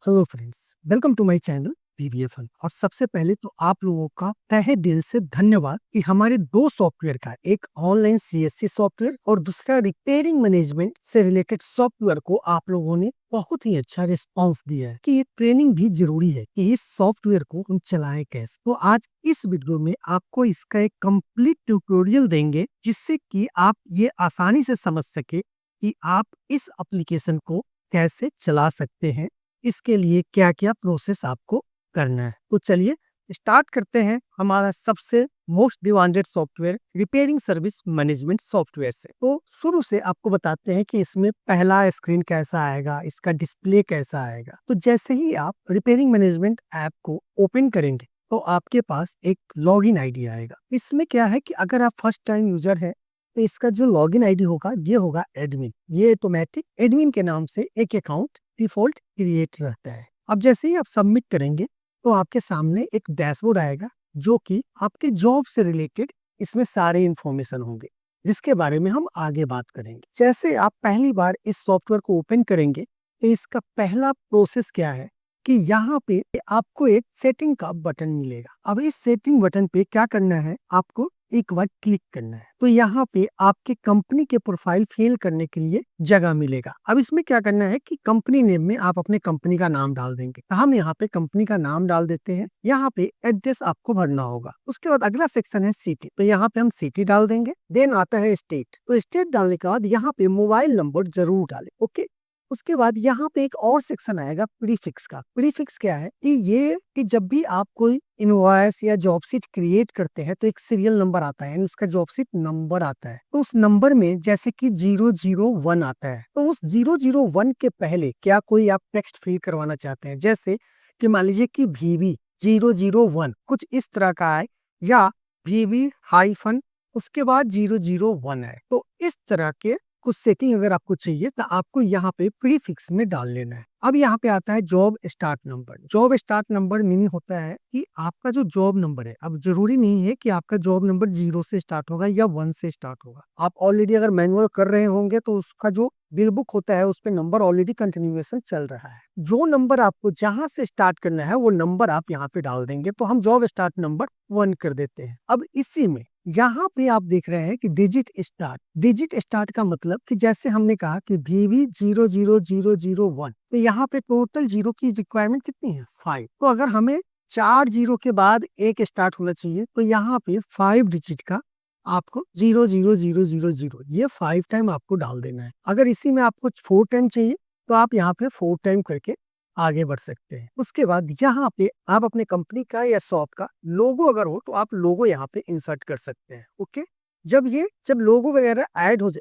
Hello friends, welcome to my channel BBFN. और सबसे पहले तो आप लोगों का तहे दिल से धन्यवाद कि हमारे दो सॉफ्टवेयर का, एक ऑनलाइन सीएससी सॉफ्टवेयर और दूसरा रिपेयरिंग मैनेजमेंट से रिलेटेड सॉफ्टवेयर को आप लोगों ने बहुत ही अच्छा रिस्पांस दिया है कि ये ट्रेनिंग भी जरूरी है कि इस सॉफ्टवेयर को हम चलाएं कैसे। तो आज इस वीडियो में आपको इसका एक कंप्लीट ट्यूटोरियल देंगे जिससे कि आप ये आसानी से समझ सके कि आप इस एप्लीकेशन को कैसे चला सकते हैं, इसके लिए क्या क्या प्रोसेस आपको करना है। तो चलिए स्टार्ट करते हैं हमारा सबसे most demanded software repairing service management software से। तो शुरू से आपको बताते हैं कि इसमें पहला स्क्रीन कैसा आएगा, इसका डिस्प्ले कैसा आएगा। तो जैसे ही आप रिपेयरिंग मैनेजमेंट ऐप को ओपन करेंगे तो आपके पास एक लॉगिन आईडी आएगा। इसमें क्या है कि अगर आप फर्स्ट टाइम यूजर है तो इसका जो लॉगिन आईडी होगा ये होगा एडमिन। ये ऑटोमेटिक एडमिन के नाम से एक अकाउंट डिफॉल्ट क्रिएट रहता है। अब जैसे ही आप सबमिट करेंगे तो आपके सामने एक डैशबोर्ड आएगा जो कि आपके जॉब से रिलेटेड इसमें सारे इंफॉर्मेशन होंगे जिसके बारे में हम आगे बात करेंगे। जैसे आप पहली बार इस सॉफ्टवेयर को ओपन करेंगे तो इसका पहला प्रोसेस क्या है कि यहाँ पे आपको एक सेटिंग का बटन मिलेगा। अब इस सेटिंग बटन पे क्या करना है, आपको एक बार क्लिक करना है तो यहाँ पे आपके कंपनी के प्रोफाइल फिल करने के लिए जगह मिलेगा। अब इसमें क्या करना है कि कंपनी नेम में आप अपने कंपनी का नाम डाल देंगे। तो हम यहाँ पे कंपनी का नाम डाल देते हैं। यहाँ पे एड्रेस आपको भरना होगा। उसके बाद अगला सेक्शन है सिटी, तो यहाँ पे हम सिटी डाल देंगे। देन आता है स्टेट, तो स्टेट डालने के बाद यहाँ पे मोबाइल नंबर जरूर डालें। ओके, उसके बाद यहाँ पे एक और सेक्शन आएगा प्रीफिक्स का। प्रीफिक्स क्या है कि ये कि जब भी आप कोई इनवॉइस या जॉब शीट क्रिएट करते हैं तो एक सीरियल नंबर आता है, यानी उसका जॉब शीट नंबर आता है। तो उस नंबर में जैसे कि 001 आता है तो उस 001 के पहले क्या कोई आप टेक्स्ट फिल करवाना चाहते हैं, जैसे कि मान लीजिए कि VV 001 कुछ इस तरह का है, या VV हाइफन उसके बाद 001 है। तो इस तरह के कुछ सेटिंग अगर आपको चाहिए तो आपको यहाँ पे प्रीफिक्स में डाल लेना है। अब यहाँ पे आता है job start number. Job start number meaning होता है कि आपका जो जॉब नंबर है, अब जरूरी नहीं है कि आपका जॉब नंबर 0 से स्टार्ट होगा या 1 से स्टार्ट होगा। आप ऑलरेडी अगर मैनुअल कर रहे होंगे तो उसका जो बिल बुक होता है उस पे नंबर ऑलरेडी कंटिन्यूएशन चल रहा है। जो नंबर आपको जहां से स्टार्ट करना है वो नंबर आप यहाँ पे डाल देंगे। तो हम जॉब स्टार्ट नंबर 1 कर देते हैं। अब इसी में यहाँ पे आप देख रहे हैं कि डिजिट स्टार्ट। डिजिट स्टार्ट का मतलब कि जैसे हमने कहा कि VV 00001, तो यहाँ पे टोटल जीरो की रिक्वायरमेंट कितनी है, 5। तो अगर हमें 4 जीरो के बाद एक स्टार्ट होना चाहिए तो यहाँ पे 5 डिजिट का आपको 00000 ये 5 टाइम आपको डाल देना है। अगर इसी में आपको 4 टाइम चाहिए तो आप यहाँ पे 4 टाइम करके आगे बढ़ सकते हैं। उसके बाद यहाँ पे आप अपने कंपनी का या शॉप का लोगो अगर हो तो आप लोगो यहाँ पे इंसर्ट कर सकते हैं। ओके, जब लोगो वगैरह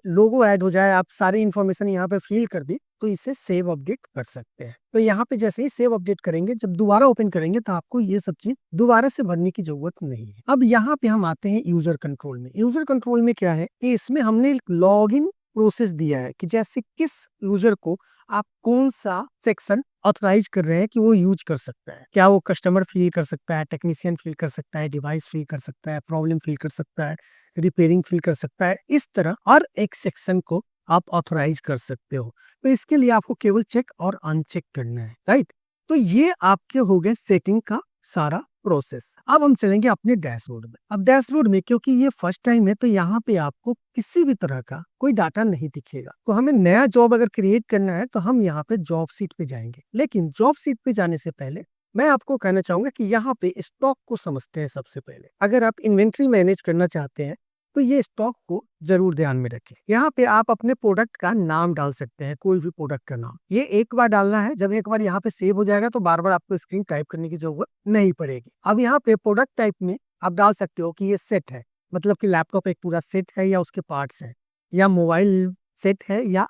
लोगो ऐड हो जाए, आप सारी इंफॉर्मेशन यहाँ पे फिल कर दी तो इसे सेव अपडेट कर सकते हैं। तो यहाँ पे जैसे ही सेव अपडेट करेंगे, जब दोबारा ओपन करेंगे तो आपको ये सब चीज दोबारा से भरने की जरूरत नहीं है। अब यहाँ पे हम आते हैं यूजर कंट्रोल में। यूजर कंट्रोल में क्या है कि इसमें हमने लॉगिन प्रोसेस दिया है कि जैसे किस यूजर को आप कौन सा सेक्शन ऑथराइज कर रहे हैं कि वो यूज कर सकता है। क्या वो कस्टमर फील कर सकता है, टेक्नीशियन फील कर सकता है, डिवाइस फील कर सकता है, प्रॉब्लम फील कर सकता है, रिपेयरिंग फील कर सकता है। इस तरह हर एक सेक्शन को आप ऑथराइज कर सकते हो। तो इसके लिए आपको केवल चेक और अनचेक करना है, राइट। तो ये आपके हो गए सेटिंग का सारा प्रोसेस। अब हम चलेंगे अपने डैशबोर्ड में। अब डैशबोर्ड में क्योंकि ये फर्स्ट टाइम है तो यहाँ पे आपको किसी भी तरह का कोई डाटा नहीं दिखेगा। तो हमें नया जॉब अगर क्रिएट करना है तो हम यहाँ पे जॉब सीट पे जाएंगे। लेकिन जॉब सीट पे जाने से पहले मैं आपको कहना चाहूंगा कि यहाँ पे स्टॉक को समझते हैं सबसे पहले। अगर आप इन्वेंट्री मैनेज करना चाहते हैं तो ये स्टॉक को जरूर ध्यान में रखें। यहाँ पे आप अपने प्रोडक्ट का नाम डाल सकते हैं, कोई भी प्रोडक्ट का नाम। ये एक बार डालना है, जब एक बार यहाँ पे सेव हो जाएगा तो बार बार आपको स्क्रीन टाइप करने की जरूरत नहीं पड़ेगी। अब यहाँ पे प्रोडक्ट टाइप में आप डाल सकते हो कि ये सेट है, मतलब कि लैपटॉप एक पूरा सेट है या उसके पार्ट्स है, या मोबाइल सेट है या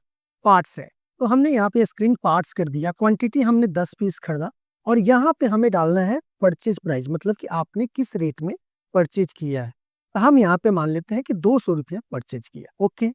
पार्ट्स है। तो हमने यहाँ पे स्क्रीन पार्ट्स कर दिया। क्वांटिटी हमने 10 पीस खरीदा और यहाँ पे हमें डालना है परचेज प्राइस, मतलब कि आपने किस रेट में परचेज किया है। तो हम यहाँ पे मान लेते हैं कि 200 रुपया परचेज किया। ओके,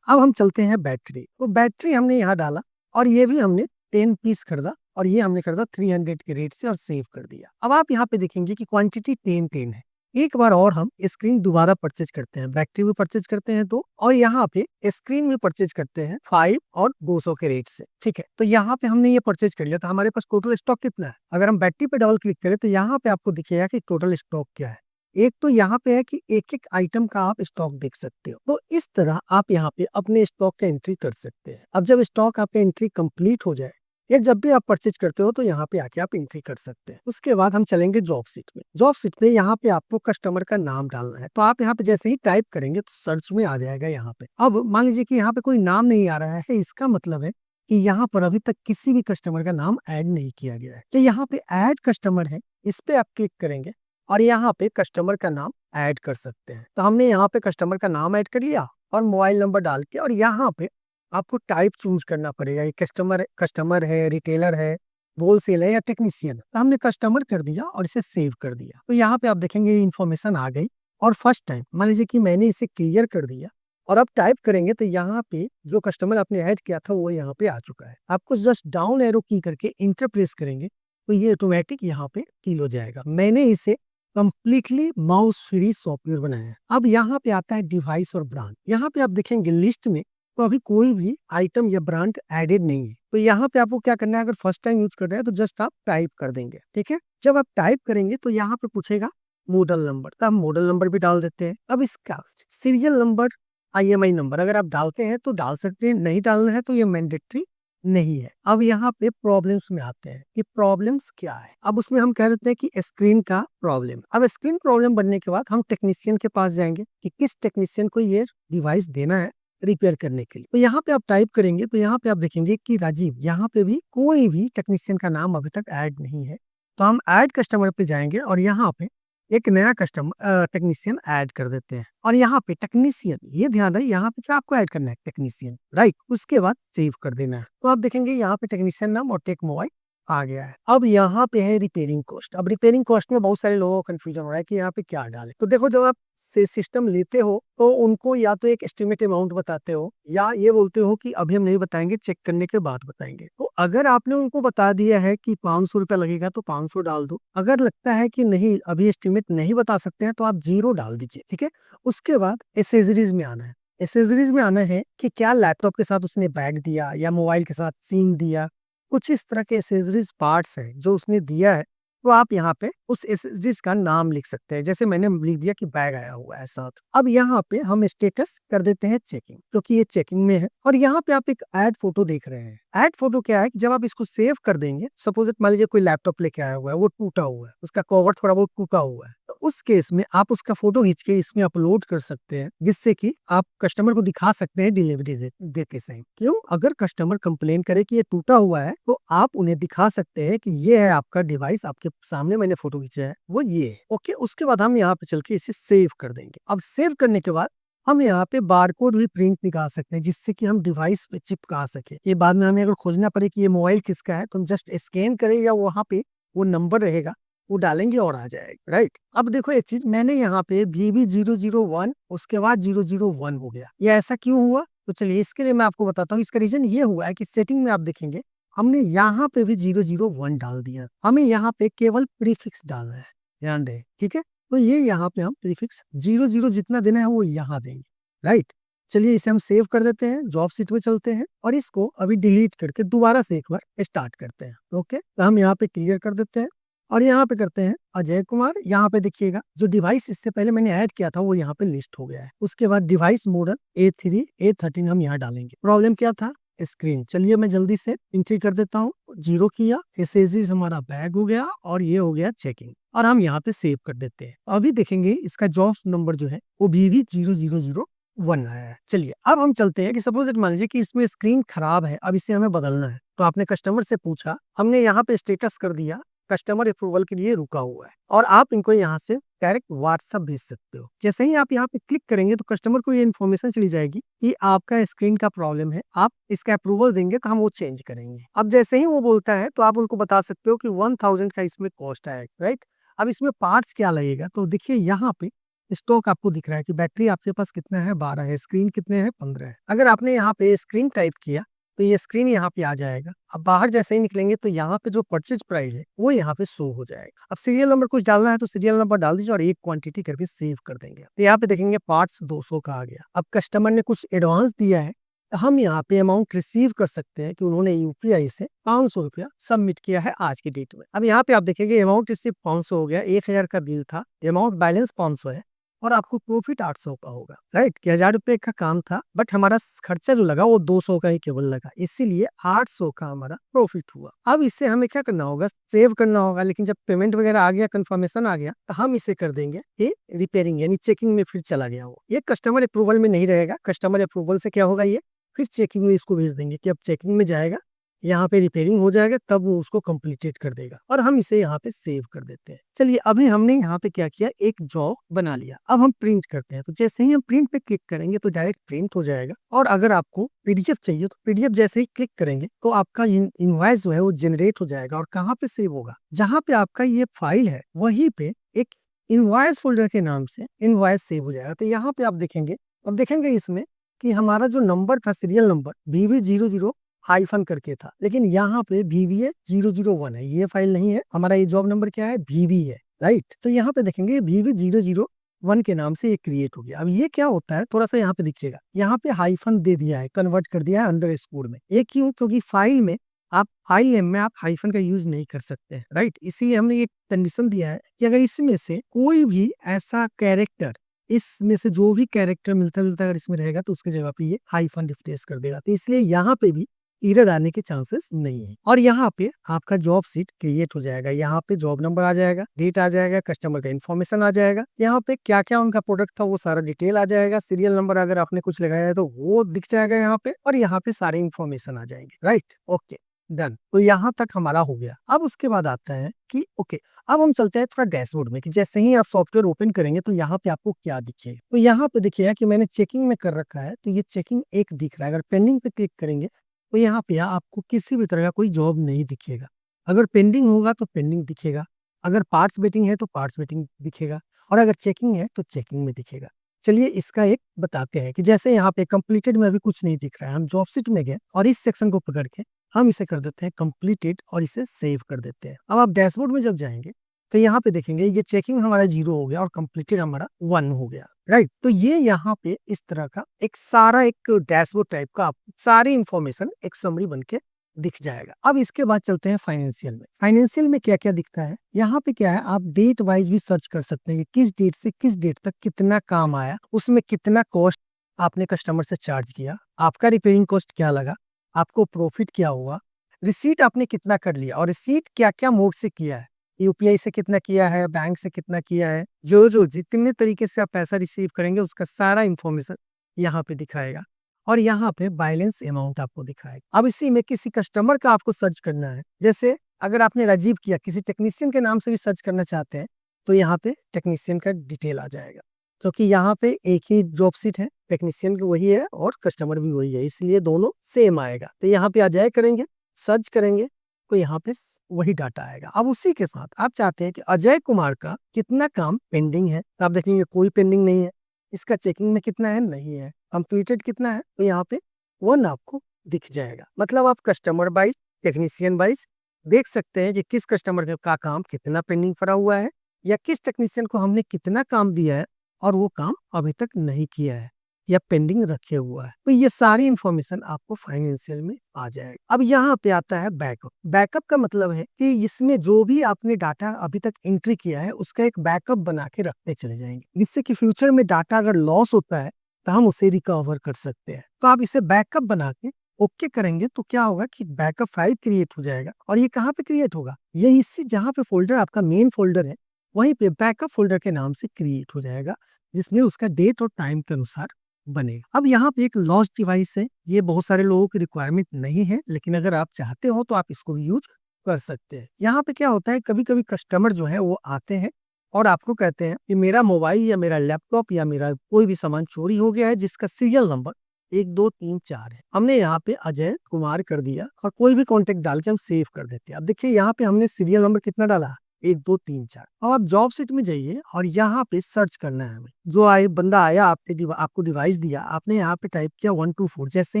अब हम चलते हैं बैटरी। तो बैटरी हमने यहाँ डाला और ये भी हमने 10 पीस खरीदा और ये हमने खरीदा 300 के रेट से और सेव कर दिया। अब आप यहाँ पे देखेंगे कि क्वांटिटी 10 है। एक बार और हम स्क्रीन दोबारा परचेज करते हैं, बैटरी भी परचेज करते हैं तो, और यहाँ पे स्क्रीन भी परचेज करते हैं 5 और 200 के रेट से। ठीक है, तो यहाँ पे हमने ये परचेज कर लिया, तो हमारे पास टोटल स्टॉक कितना है? अगर हम बैटरी पे डबल क्लिक करें तो यहाँ पे आपको दिखेगा कि टोटल स्टॉक क्या है। एक तो यहाँ पे है कि एक एक आइटम का आप स्टॉक देख सकते हो, तो इस तरह आप यहाँ पे अपने स्टॉक का एंट्री कर सकते हैं। अब जब स्टॉक आपका एंट्री कंप्लीट हो जाए या जब भी आप परचेज करते हो तो यहाँ पे आके आप एंट्री कर सकते हैं। उसके बाद हम चलेंगे जॉब सीट में। जॉब सीट में यहाँ पे आपको कस्टमर का नाम डालना है, तो आप यहाँ पे जैसे ही टाइप करेंगे तो सर्च में आ जाएगा यहाँ पे। अब मान लीजिए कि यहाँ पे कोई नाम नहीं आ रहा है, इसका मतलब है कि यहाँ पर अभी तक किसी भी कस्टमर का नाम ऐड नहीं किया गया है। तो यहाँ पे ऐड कस्टमर है, इस पे आप क्लिक करेंगे और यहाँ पे कस्टमर का नाम ऐड कर सकते हैं। तो हमने यहाँ पे कस्टमर का नाम ऐड कर लिया और मोबाइल नंबर डाल के, और यहाँ पे आपको टाइप चूज करना पड़ेगा, ये कस्टमर है, रिटेलर है, होलसेल है या टेक्नीशियन। तो हमने कस्टमर कर दिया और इसे सेव कर दिया। तो यहाँ पे आप देखेंगे ये इन्फॉर्मेशन आ गई। और फर्स्ट टाइम मान लीजिए कि मैंने इसे क्लियर कर दिया और अब टाइप करेंगे तो यहाँ पे जो कस्टमर आपने ऐड किया था वो यहाँ पे आ चुका है। आपको जस्ट डाउन एरो की करके इंटर प्रेस करेंगे तो ये ऑटोमेटिक यहाँ पे किल हो जाएगा। मैंने इसे कंप्लीटली माउस फ्री सॉफ्टवेयर बनाया है। अब यहाँ पे आता है डिवाइस और ब्रांड। यहाँ पे आप देखेंगे लिस्ट में तो अभी कोई भी आइटम या ब्रांड एडेड नहीं है। तो यहाँ पे आपको क्या करना है, अगर फर्स्ट टाइम यूज कर रहे हैं तो जस्ट आप टाइप कर देंगे। ठीक है, जब आप टाइप करेंगे तो यहाँ पे पूछेगा मॉडल नंबर, तो आप मॉडल नंबर भी डाल देते हैं। अब इसका सीरियल नंबर, IMI नंबर अगर आप डालते हैं तो डाल सकते हैं, नहीं डालना है तो ये मैंडेटरी नहीं है। अब यहाँ पे प्रॉब्लम्स में आते हैं कि प्रॉब्लम्स क्या है। अब उसमें हम कह देते हैं कि स्क्रीन का प्रॉब्लम। अब स्क्रीन प्रॉब्लम बनने के बाद हम टेक्नीशियन के पास जाएंगे कि किस टेक्नीशियन को ये डिवाइस देना है रिपेयर करने के लिए। तो यहाँ पे आप टाइप करेंगे तो यहाँ पे आप देखेंगे कि राजीव, यहाँ पे भी कोई भी टेक्नीशियन का नाम अभी तक ऐड नहीं है। तो हम ऐड कस्टमर पे जाएंगे और यहाँ पे एक नया कस्टमर टेक्नीशियन ऐड कर देते हैं। और यहाँ पे टेक्नीशियन, ये ध्यान रहे यहाँ पे क्या आपको ऐड करना है, टेक्नीशियन, राइट। उसके बाद सेव कर देना है। तो आप देखेंगे यहाँ पे टेक्नीशियन नाम और टेक मोबाइल आ गया है। अब यहाँ पे है रिपेयरिंग कॉस्ट। अब रिपेयरिंग कॉस्ट में बहुत सारे लोगों को कंफ्यूजन हो रहा है कि यहाँ पे क्या डाले। तो देखो, जब आप से सिस्टम लेते हो तो उनको या तो एक एस्टिमेट अमाउंट बताते हो या ये बोलते हो कि अभी हम नहीं बताएंगे, चेक करने के बाद बताएंगे। तो अगर आपने उनको बता दिया है कि 500 रुपया लगेगा तो 500 डाल दो। अगर लगता है कि नहीं अभी एस्टिमेट नहीं बता सकते हैं तो आप 0 डाल दीजिए। ठीक है, उसके बाद एसेसरीज में आना है। एसेसरीज में आना है कि क्या लैपटॉप के साथ उसने बैग दिया या मोबाइल के साथ सिम दिया, कुछ इस तरह के एसेसरीज पार्ट्स है जो उसने दिया है। तो आप यहाँ पे उस एसेसरीज का नाम लिख सकते हैं, जैसे मैंने लिख दिया कि बैग आया हुआ है साथ। अब यहाँ पे हम स्टेटस कर देते हैं चेकिंग, क्योंकि ये चेकिंग में है। और यहाँ पे आप एक ऐड फोटो देख रहे हैं। ऐड फोटो क्या है कि जब आप इसको सेव कर देंगे, सपोज मान लीजिए कोई लैपटॉप लेके आया हुआ है, वो टूटा हुआ है, उसका कवर थोड़ा बहुत टूटा हुआ है, तो उस केस में आप उसका फोटो खींच के इसमें अपलोड कर सकते हैं, जिससे कि आप कस्टमर को दिखा सकते हैं डिलीवरी देते समय। क्यों? अगर कस्टमर कंप्लेन करे कि ये टूटा हुआ है तो आप उन्हें दिखा सकते हैं कि ये है आपका डिवाइस, आपके सामने मैंने फोटो खींचा है, वो ये है। ओके, उसके बाद हम यहाँ पे चल के इसे सेव कर देंगे। अब सेव करने के बाद हम यहाँ पे बारकोड भी प्रिंट निकाल सकते हैं, जिससे कि हम डिवाइस पे चिपका सके। ये बाद में हमें अगर खोजना पड़े कि ये मोबाइल किसका है तो हम जस्ट स्कैन करें या वहाँ पे वो नंबर रहेगा वो डालेंगे और आ जाएगा, राइट। अब देखो एक चीज, मैंने यहाँ पे VB001 उसके बाद 001 हो गया। ये ऐसा क्यों हुआ? तो चलिए इसके लिए मैं आपको बताता हूँ। इसका रीजन ये हुआ है कि सेटिंग में आप देखेंगे हमने यहाँ पे भी 001 डाल दिया। हमें यहाँ पे केवल प्रीफिक्स डालना है, ध्यान रहे, ठीक है। तो ये यहाँ पे हम प्रीफिक्स 00 जितना देना है वो यहाँ देंगे, राइट। चलिए इसे हम सेव कर देते हैं, जॉब सीट में चलते हैं और इसको अभी डिलीट करके दोबारा से एक बार स्टार्ट करते हैं। ओके, तो हम यहाँ पे क्लियर कर देते हैं और यहाँ पे करते हैं अजय कुमार। यहाँ पे देखिएगा जो डिवाइस इससे पहले मैंने ऐड किया था वो यहाँ पे लिस्ट हो गया है। उसके बाद डिवाइस मॉडल A3 A13 हम यहाँ डालेंगे। प्रॉब्लम क्या था? स्क्रीन। चलिए मैं जल्दी से एंट्री कर देता हूँ। 0 किया, एसेसरीज हमारा बैग हो गया और ये हो गया चेकिंग, और हम यहाँ पे सेव कर देते हैं। अभी देखेंगे इसका जॉब नंबर जो है वो BB0001 आया है। चलिए अब हम चलते हैं कि सपोज मान लीजिए कि इसमें स्क्रीन खराब है, अब इसे हमें बदलना है। तो आपने कस्टमर से पूछा, हमने यहाँ पे स्टेटस कर दिया कस्टमर अप्रूवल के लिए रुका हुआ है, और आप इनको यहाँ से डायरेक्ट व्हाट्सएप भेज सकते हो। जैसे ही आप यहाँ पे क्लिक करेंगे तो कस्टमर को ये इन्फॉर्मेशन चली जाएगी कि आपका स्क्रीन का प्रॉब्लम है, आप इसका अप्रूवल देंगे तो हम वो चेंज करेंगे। अब जैसे ही वो बोलता है तो आप उनको बता सकते हो कि 1000 का इसमें कॉस्ट आएगा, राइट। अब इसमें पार्ट्स क्या लगेगा, तो देखिए यहाँ पे स्टॉक आपको दिख रहा है कि बैटरी आपके पास कितना है, 12 है, स्क्रीन कितने हैं, 15 है। अगर आपने यहाँ पे स्क्रीन टाइप किया तो ये स्क्रीन यहाँ पे आ जाएगा। अब बाहर जैसे ही निकलेंगे तो यहाँ पे जो परचेज प्राइस है वो यहाँ पे शो हो जाएगा। अब सीरियल नंबर कुछ डालना है तो सीरियल नंबर डाल दीजिए और एक क्वांटिटी करके सेव कर देंगे। तो यहाँ पे देखेंगे पार्ट्स 200 का आ गया। अब कस्टमर ने कुछ एडवांस दिया है, हम यहाँ पे अमाउंट रिसीव कर सकते हैं कि उन्होंने यूपीआई से 500 रुपया सबमिट किया है आज की डेट में। अब यहाँ पे आप देखेंगे अमाउंट रिसीव 500 हो गया, 1000 का बिल था, अमाउंट बैलेंस 500 है और आपको प्रॉफिट 800 का होगा, राइट। कि 1000 रुपए का काम था बट हमारा खर्चा जो लगा वो 200 का ही केवल लगा, इसीलिए 800 का हमारा प्रॉफिट हुआ। अब इससे हमें क्या करना होगा, सेव करना होगा। लेकिन जब पेमेंट वगैरह आ गया, कंफर्मेशन आ गया, तो हम इसे कर देंगे ये रिपेयरिंग यानी चेकिंग में फिर चला गया वो। ये कस्टमर अप्रूवल में नहीं रहेगा। कस्टमर अप्रूवल से क्या होगा, ये फिर चेकिंग में इसको भेज देंगे कि अब चेकिंग में जाएगा, यहाँ पे रिपेयरिंग हो जाएगा, तब वो उसको कंप्लीटेड कर देगा और हम इसे यहाँ पे सेव कर देते हैं। चलिए अभी हमने यहाँ पे क्या किया, एक जॉब बना लिया। अब हम प्रिंट करते हैं। तो जैसे ही हम प्रिंट पे क्लिक करेंगे तो डायरेक्ट प्रिंट हो जाएगा। और अगर आपको पीडीएफ चाहिए तो पीडीएफ जैसे ही क्लिक करेंगे तो आपका इनवॉइस जो है वो जनरेट हो जाएगा। और कहाँ पे सेव होगा, जहाँ पे आपका ये फाइल है वहीं पे एक इनवॉइस फोल्डर के नाम से इनवॉइस सेव हो जाएगा। तो यहाँ पे आप देखेंगे, अब देखेंगे इसमें कि हमारा जो नंबर था, सीरियल नंबर VV00 हाइफन करके था, लेकिन यहाँ पे VVA001 है। ये फाइल नहीं है, हमारा ये जॉब नंबर क्या है, VV है, राइट। तो यहाँ पे देखेंगे VV001 के नाम से ये क्रिएट हो गया। अब ये क्या होता है, थोड़ा सा यहाँ पे दिखेगा, यहाँ पे हाइफन दे दिया है, कन्वर्ट कर दिया है अंडरस्कोर में। ये क्यों, क्योंकि फाइल में आप फाइल नेम में आप हाइफन का यूज नहीं कर सकते हैं, राइट। इसीलिए हमने ये कंडीशन दिया है कि अगर इसमें से कोई भी ऐसा कैरेक्टर, इसमें से जो भी कैरेक्टर मिलता जुलता अगर इसमें रहेगा तो उसकी जगह पे ये हाइफन रिप्लेस कर देगा। तो इसलिए यहाँ पे भी एरर आने के चांसेस नहीं है। और यहाँ पे आपका जॉब सीट क्रिएट हो जाएगा। यहाँ पे जॉब नंबर आ जाएगा, डेट आ जाएगा, कस्टमर का इन्फॉर्मेशन आ जाएगा, यहाँ पे क्या क्या उनका प्रोडक्ट था वो सारा डिटेल आ जाएगा, सीरियल नंबर अगर आपने कुछ लगाया है तो वो दिख जाएगा यहाँ पे, और यहाँ पे सारे इन्फॉर्मेशन आ जाएंगे, राइट। Okay, done. तो यहाँ तक हमारा हो गया। अब उसके बाद आता है कि ओके, अब हम चलते हैं थोड़ा डैशबोर्ड में कि जैसे ही आप सॉफ्टवेयर ओपन करेंगे तो यहाँ पे आपको क्या दिखेगा। तो यहाँ पे देखिएगा कि मैंने चेकिंग में कर रखा है, तो ये चेकिंग एक दिख रहा है। अगर पेंडिंग पे क्लिक करेंगे तो यहाँ पे आपको किसी भी तरह का कोई जॉब नहीं दिखेगा। अगर पेंडिंग होगा तो पेंडिंग दिखेगा, अगर पार्ट्स वेटिंग है तो पार्ट्स वेटिंग दिखेगा, और अगर चेकिंग है तो चेकिंग में दिखेगा। चलिए इसका एक बताते हैं कि जैसे यहाँ पे कंप्लीटेड में अभी कुछ नहीं दिख रहा है, हम जॉब सीट में गए और इस सेक्शन को पकड़ के हम इसे कर देते हैं कंप्लीटेड और इसे सेव कर देते हैं। अब आप डैशबोर्ड में जब जाएंगे तो यहाँ पे देखेंगे ये चेकिंग हमारा 0 हो गया और कंप्लीटेड हमारा 1 हो गया, राइट। तो ये यहाँ पे इस तरह का एक सारा एक डैशबोर्ड टाइप का सारी इंफॉर्मेशन एक समरी बन के दिख जाएगा। अब इसके बाद चलते हैं फाइनेंशियल में। फाइनेंशियल में क्या क्या दिखता है, यहाँ पे क्या है, आप डेट वाइज भी सर्च कर सकते हैं कि किस डेट से किस डेट तक कितना काम आया, उसमें कितना कॉस्ट आपने कस्टमर से चार्ज किया, आपका रिपेयरिंग कॉस्ट क्या लगा, आपको प्रॉफिट क्या हुआ, रिसीट आपने कितना कर लिया, और रिसीट क्या क्या मोड से किया है, यूपीआई से कितना किया है, बैंक से कितना किया है, जो जो जितने तरीके से आप पैसा रिसीव करेंगे उसका सारा इंफॉर्मेशन यहाँ पे दिखाएगा। और यहाँ पे बैलेंस अमाउंट आपको दिखाएगा। अब इसी में किसी कस्टमर का आपको सर्च करना है, जैसे अगर आपने राजीव किया, किसी टेक्नीशियन के नाम से भी सर्च करना चाहते हैं तो यहाँ पे टेक्नीशियन का डिटेल आ जाएगा, क्योंकि यहाँ पे एक ही जॉब सीट है, टेक्नीशियन की वही है और कस्टमर भी वही है, इसलिए दोनों सेम आएगा। तो यहाँ पे आ जाए करेंगे, सर्च करेंगे तो यहाँ पे वही डाटा आएगा। अब उसी के साथ आप चाहते हैं कि अजय कुमार का कितना काम पेंडिंग है, तो आप देखेंगे कोई पेंडिंग नहीं है, इसका चेकिंग में कितना है, नहीं है, कंप्लीटेड कितना है, तो यहाँ पे 1 आपको दिख जाएगा। मतलब आप कस्टमर वाइज, टेक्नीशियन वाइज देख सकते हैं कि किस कस्टमर का काम कितना पेंडिंग पड़ा हुआ है, या किस टेक्नीशियन को हमने कितना काम दिया है और वो काम अभी तक नहीं किया है या पेंडिंग रखे हुआ है। तो ये सारी इंफॉर्मेशन आपको फाइनेंशियल में आ जाएगा। अब यहाँ पे आता है बैकअप। बैकअप का मतलब है कि इसमें जो भी आपने डाटा अभी तक एंट्री किया है उसका एक बैकअप बना के रखते चले जाएंगे, जिससे कि फ्यूचर में डाटा अगर लॉस होता है तो हम उसे रिकवर कर सकते हैं। तो आप इसे बैकअप बना के ओके करेंगे तो क्या होगा कि बैकअप फाइल क्रिएट हो जाएगा। और ये कहाँ पे क्रिएट होगा, ये इसी जहाँ पे फोल्डर आपका मेन फोल्डर है वहीं पे बैकअप फोल्डर के नाम से क्रिएट हो जाएगा, जिसमें उसका डेट और टाइम के अनुसार बनेगा। अब यहाँ पे एक लॉस्ट डिवाइस है, ये बहुत सारे लोगों की रिक्वायरमेंट नहीं है, लेकिन अगर आप चाहते हो तो आप इसको भी यूज कर सकते हैं। यहाँ पे क्या होता है, कभी कभी कस्टमर जो है वो आते हैं और आपको कहते हैं कि मेरा मोबाइल या मेरा लैपटॉप या मेरा कोई भी सामान चोरी हो गया है जिसका सीरियल नंबर 1234 है। हमने यहाँ पे अजय कुमार कर दिया और कोई भी कॉन्टेक्ट डाल के हम सेव कर देते हैं। अब देखिए यहाँ पे हमने सीरियल नंबर कितना डाला, 1234। अब आप जॉब सीट में जाइए और यहाँ पे सर्च करना है हमें। जो आए बंदा आया आपको डिवाइस दिया, आपने यहाँ पे टाइप किया 124। जैसे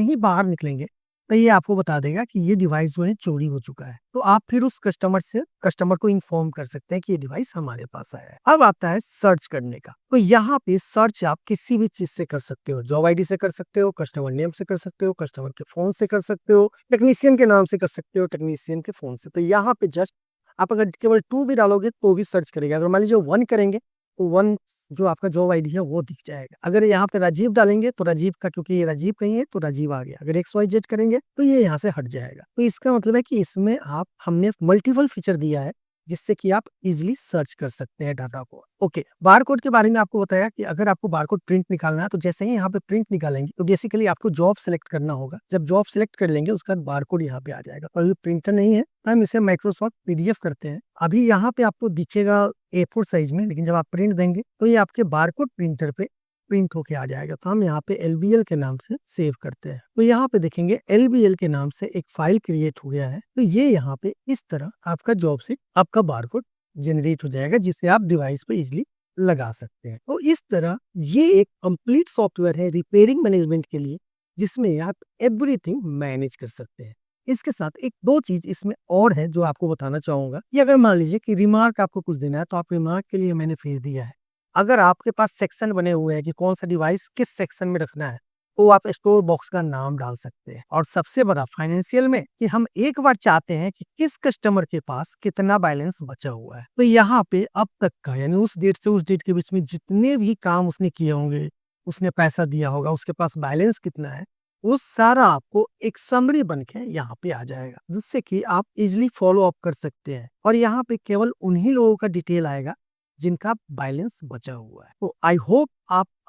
ही बाहर निकलेंगे तो ये आपको बता देगा कि ये डिवाइस जो है चोरी हो चुका है। तो आप फिर उस कस्टमर को इन्फॉर्म कर सकते हैं कि ये डिवाइस हमारे पास आया है। अब आता है सर्च करने का। तो यहाँ पे सर्च आप किसी भी चीज से कर सकते हो, जॉब आईडी से कर सकते हो, कस्टमर नेम से कर सकते हो, कस्टमर के फोन से कर सकते हो, टेक्नीशियन के नाम से कर सकते हो, टेक्नीशियन के फोन से। तो यहाँ पे जस्ट आप अगर केवल 2 भी डालोगे तो भी सर्च करेगा। अगर मान लीजिए 1 करेंगे तो 1 जो आपका जॉब आईडी है वो दिख जाएगा। अगर यहाँ पे राजीव डालेंगे तो राजीव का, क्योंकि ये राजीव कहीं है तो राजीव आ गया। अगर XYZ करेंगे तो ये यहाँ से हट जाएगा। तो इसका मतलब है कि इसमें हमने मल्टीपल फीचर दिया है जिससे कि आप इजीली सर्च कर सकते हैं डाटा को। ओके, बारकोड के बारे में आपको बताया कि अगर आपको बारकोड प्रिंट निकालना है तो जैसे ही यहाँ पे प्रिंट निकालेंगे तो बेसिकली आपको जॉब सेलेक्ट करना होगा। जब जॉब सेलेक्ट कर लेंगे उसके बाद बारकोड यहाँ पे आ जाएगा। तो अभी प्रिंटर नहीं है तो हम इसे माइक्रोसॉफ्ट PDF करते हैं। अभी यहाँ पे आपको दिखेगा A4 साइज में, लेकिन जब आप प्रिंट देंगे तो ये आपके बारकोड प्रिंटर पे प्रिंट होके आ जाएगा। तो हम यहाँ पे LBL के नाम से सेव करते हैं। तो यहाँ पे देखेंगे LBL के नाम से एक फाइल क्रिएट हो गया है। तो ये यहाँ पे इस तरह आपका जॉब से आपका बारकोड जनरेट हो जाएगा जिसे आप डिवाइस पे इजिली लगा सकते हैं। तो इस तरह ये एक कंप्लीट सॉफ्टवेयर है रिपेयरिंग मैनेजमेंट के लिए, जिसमें आप एवरीथिंग मैनेज कर सकते हैं। इसके साथ एक दो चीज इसमें और है जो आपको बताना चाहूंगा कि अगर मान लीजिए कि रिमार्क आपको कुछ देना है तो आप रिमार्क के लिए मैंने भेज दिया है। अगर आपके पास सेक्शन बने हुए हैं कि कौन सा डिवाइस किस सेक्शन में रखना है तो आप स्टोर बॉक्स का नाम डाल सकते हैं। और सबसे बड़ा फाइनेंशियल में कि हम एक बार चाहते हैं कि किस कस्टमर के पास कितना बैलेंस बचा हुआ है, तो यहाँ पे अब तक का यानी उस डेट से उस डेट के बीच में जितने भी काम उसने किए होंगे, उसने पैसा दिया होगा, उसके पास बैलेंस कितना है, वो सारा आपको एक समरी बन के यहाँ पे आ जाएगा जिससे कि आप इजिली फॉलो अप कर सकते हैं। और यहाँ पे केवल उन्हीं लोगों का डिटेल आएगा जिनका बैलेंस बचा हुआ है। तो आई होप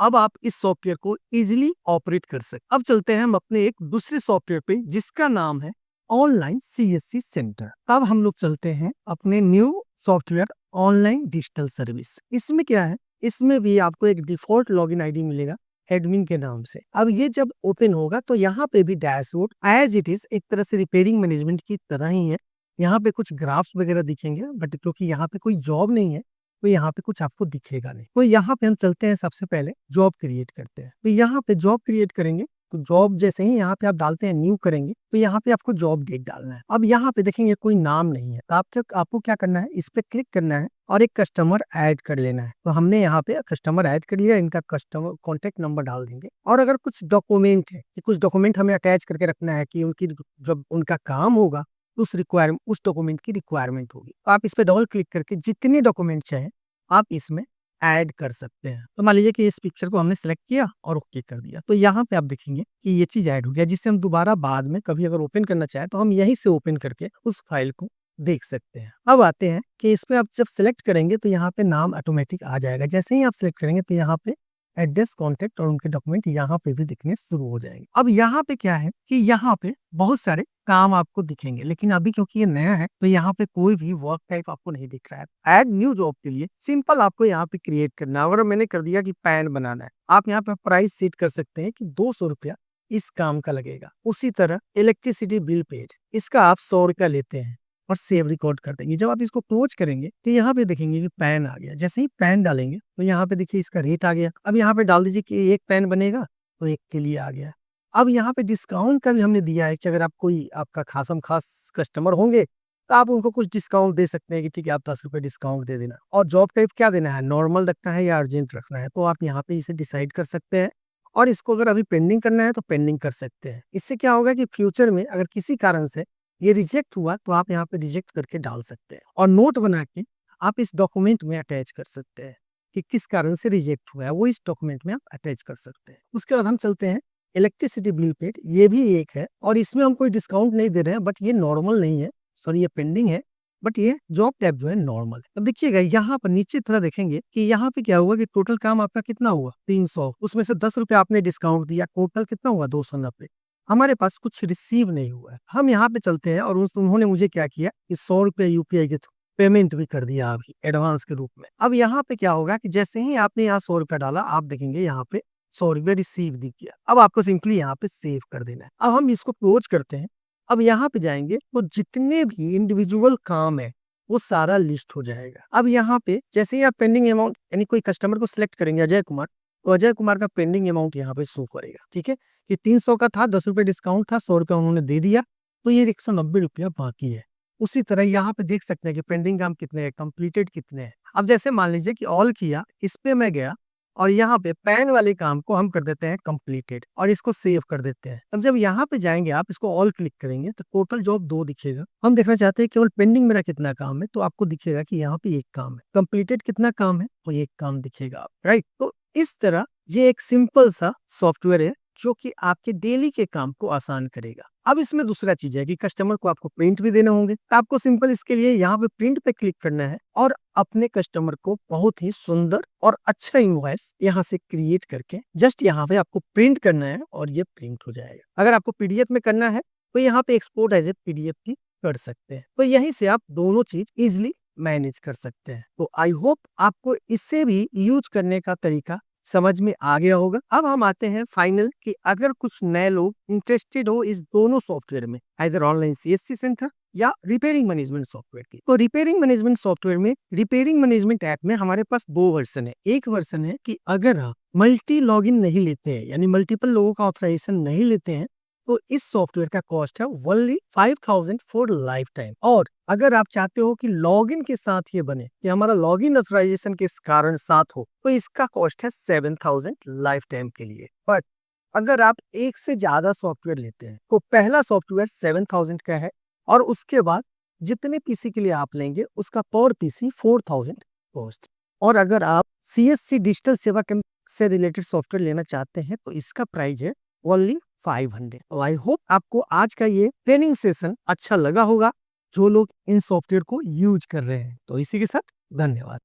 आप इस सॉफ्टवेयर को इजीली ऑपरेट कर सकते। अब चलते हैं हम अपने एक दूसरे सॉफ्टवेयर पे जिसका नाम है ऑनलाइन CSC सेंटर। अब हम लोग चलते हैं अपने new software online digital service. इसमें क्या है, इसमें भी आपको एक डिफॉल्ट लॉगिन आईडी मिलेगा एडमिन के नाम से। अब ये जब ओपन होगा तो यहाँ पे भी डैशबोर्ड एज इट इज एक तरह से रिपेयरिंग मैनेजमेंट की तरह ही है। यहाँ पे कुछ ग्राफ्स वगैरह दिखेंगे, बट क्योंकि यहाँ पे कोई जॉब नहीं है तो यहाँ पे कुछ आपको दिखेगा नहीं। तो यहाँ पे हम चलते हैं, सबसे पहले जॉब क्रिएट करते हैं। तो यहाँ पे जॉब क्रिएट करेंगे तो जॉब जैसे ही यहाँ पे आप डालते हैं न्यू करेंगे तो यहाँ पे आपको जॉब डेट डालना है। अब यहाँ पे देखेंगे कोई नाम नहीं है तो आपको क्या करना है, इस पे क्लिक करना है और एक कस्टमर ऐड कर लेना है। तो हमने यहाँ पे कस्टमर ऐड कर लिया, इनका कस्टमर कॉन्टेक्ट नंबर डाल देंगे। और अगर कुछ डॉक्यूमेंट है कि कुछ डॉक्यूमेंट हमें अटैच करके रखना है कि उनकी जब उनका काम होगा उस डॉक्यूमेंट की रिक्वायरमेंट होगी, तो आप इस पे डबल क्लिक करके जितने डॉक्यूमेंट चाहे आप इसमें ऐड कर सकते हैं। तो मान लीजिए कि इस पिक्चर को हमने सेलेक्ट किया और ओके कर दिया, तो यहाँ पे आप देखेंगे कि ये चीज ऐड हो गया, जिससे हम दोबारा बाद में कभी अगर ओपन करना चाहें तो हम यहीं से ओपन करके उस फाइल को देख सकते हैं। अब आते हैं कि इसमें आप जब सेलेक्ट करेंगे तो यहाँ पे नाम ऑटोमेटिक आ जाएगा। जैसे ही आप सेलेक्ट करेंगे तो यहाँ पे एड्रेस, कॉन्टेक्ट और उनके डॉक्यूमेंट यहाँ पे भी दिखने शुरू हो जाएंगे। अब यहाँ पे क्या है कि यहाँ पे बहुत सारे काम आपको दिखेंगे, लेकिन अभी क्योंकि ये नया है तो यहाँ पे कोई भी वर्क टाइप आपको नहीं दिख रहा है। ऐड न्यू जॉब के लिए सिंपल आपको यहाँ पे क्रिएट करना है। अगर मैंने कर दिया कि पैन बनाना है, आप यहाँ पे प्राइस सेट कर सकते हैं कि 200 रुपया इस काम का लगेगा। उसी तरह इलेक्ट्रिसिटी बिल पेड, इसका आप 100 रुपया लेते हैं और सेव रिकॉर्ड कर देंगे। जब आप इसको क्लोज करेंगे तो यहाँ पे देखेंगे कि पैन आ गया। जैसे ही पैन डालेंगे तो यहाँ पे देखिए इसका रेट आ गया। अब यहाँ पे डाल दीजिए कि एक पैन बनेगा तो एक के लिए आ गया। अब यहाँ पे डिस्काउंट का भी हमने दिया है कि अगर आप कोई आपका खासम खास कस्टमर होंगे तो आप उनको कुछ डिस्काउंट दे सकते हैं कि ठीक है आप 10 रुपए डिस्काउंट दे देना। और जॉब टाइप क्या देना है, नॉर्मल रखना है या अर्जेंट रखना है, तो आप यहाँ पे इसे डिसाइड कर सकते हैं। और इसको अगर अभी पेंडिंग करना है तो पेंडिंग कर सकते हैं। इससे क्या होगा कि फ्यूचर में अगर किसी कारण से ये रिजेक्ट हुआ तो आप यहाँ पे रिजेक्ट करके डाल सकते हैं और नोट बना के आप इस डॉक्यूमेंट में अटैच कर सकते हैं कि किस कारण से रिजेक्ट हुआ है, वो इस डॉक्यूमेंट में आप अटैच कर सकते हैं। उसके बाद हम चलते हैं इलेक्ट्रिसिटी बिल पेड। ये भी एक है और इसमें हम कोई डिस्काउंट नहीं दे रहे हैं, बट ये नॉर्मल नहीं है, सॉरी ये पेंडिंग है, बट ये जॉब टैब जो है नॉर्मल है। अब देखिएगा यहाँ पर नीचे थोड़ा देखेंगे कि यहाँ पे क्या हुआ कि टोटल काम आपका कितना हुआ 300, उसमें से 10 रुपए आपने डिस्काउंट दिया, टोटल कितना हुआ 290। हमारे पास कुछ रिसीव नहीं हुआ है। हम यहाँ पे चलते हैं और उन्होंने मुझे क्या किया कि 100 रुपये UPI के थ्रू पेमेंट भी कर दिया अभी एडवांस के रूप में। अब यहाँ पे क्या होगा कि जैसे ही आपने यहाँ 100 रुपया डाला आप देखेंगे यहाँ पे 100 रुपये रिसीव दिख गया। अब आपको सिंपली यहाँ पे सेव कर देना है। अब हम इसको क्लोज करते हैं। अब यहाँ पे जाएंगे तो जितने भी इंडिविजुअल काम है वो सारा लिस्ट हो जाएगा। अब यहाँ पे जैसे ही आप पेंडिंग अमाउंट यानी कोई कस्टमर को सिलेक्ट करेंगे, अजय कुमार, तो अजय कुमार का पेंडिंग अमाउंट यहाँ पे शो करेगा। ठीक है, ये 300 का था, 10 रुपए डिस्काउंट था, 100 रुपया उन्होंने दे दिया, तो ये 190 रुपया बाकी है। उसी तरह यहाँ पे देख सकते हैं कि पेंडिंग काम कितने हैं, कंप्लीटेड कितने हैं। अब जैसे मान लीजिए कि ऑल किया, इस पे मैं गया और यहाँ पे पैन वाले काम को हम कर देते हैं कंप्लीटेड और इसको सेव कर देते हैं। अब जब यहाँ पे जाएंगे आप, इसको ऑल क्लिक करेंगे तो टोटल जॉब 2 दिखेगा। हम देखना चाहते हैं केवल पेंडिंग मेरा कितना काम है, तो आपको दिखेगा कि यहाँ पे एक काम है। कंप्लीटेड कितना काम है, तो एक काम दिखेगा, राइट। तो इस तरह ये एक सिंपल सा सॉफ्टवेयर है जो कि आपके डेली के काम को आसान करेगा। अब इसमें दूसरा चीज है कि कस्टमर को आपको प्रिंट भी देने होंगे, तो आपको सिंपल इसके लिए यहाँ पे प्रिंट पे क्लिक करना है और अपने कस्टमर को बहुत ही सुंदर और अच्छा इनवॉइस यहाँ से क्रिएट करके जस्ट यहाँ पे आपको प्रिंट करना है और ये प्रिंट हो जाएगा। अगर आपको पीडीएफ में करना है तो यहाँ पे एक्सपोर्ट एज ए पीडीएफ की कर सकते हैं। तो यहीं से आप दोनों चीज इजिली मैनेज कर सकते हैं। तो आई होप आपको इससे भी यूज करने का तरीका समझ में आ गया होगा। अब हम आते हैं फाइनल कि अगर कुछ नए लोग इंटरेस्टेड हो इस दोनों सॉफ्टवेयर में, आइदर ऑनलाइन सीएससी सेंटर या रिपेयरिंग मैनेजमेंट सॉफ्टवेयर की, तो रिपेयरिंग मैनेजमेंट सॉफ्टवेयर में, रिपेयरिंग मैनेजमेंट ऐप में हमारे पास 2 वर्जन है। एक वर्जन है कि अगर आप मल्टी लॉगिन नहीं लेते हैं, यानी मल्टीपल लोगों का ऑथराइजेशन नहीं लेते हैं, तो इस सॉफ्टवेयर का कॉस्ट है ओनली 5000 फॉर लाइफ टाइम। और अगर आप चाहते हो कि लॉगिन के साथ ये बने, कि हमारा लॉगिन ऑथराइजेशन के कारण साथ हो, तो इसका कॉस्ट है 7000 लाइफ टाइम के लिए। बट अगर आप एक से ज्यादा सॉफ्टवेयर लेते हैं तो पहला सॉफ्टवेयर 7000 का है और उसके बाद जितने पीसी के लिए आप लेंगे उसका पर पीसी 4000 कॉस्ट। और अगर आप सीएससी डिजिटल सेवा केंद्र से रिलेटेड सॉफ्टवेयर लेना चाहते हैं तो इसका प्राइस है ओनली 500। आई होप आपको आज का ये ट्रेनिंग सेशन अच्छा लगा होगा जो लोग इन सॉफ्टवेयर को यूज कर रहे हैं। तो इसी के साथ धन्यवाद।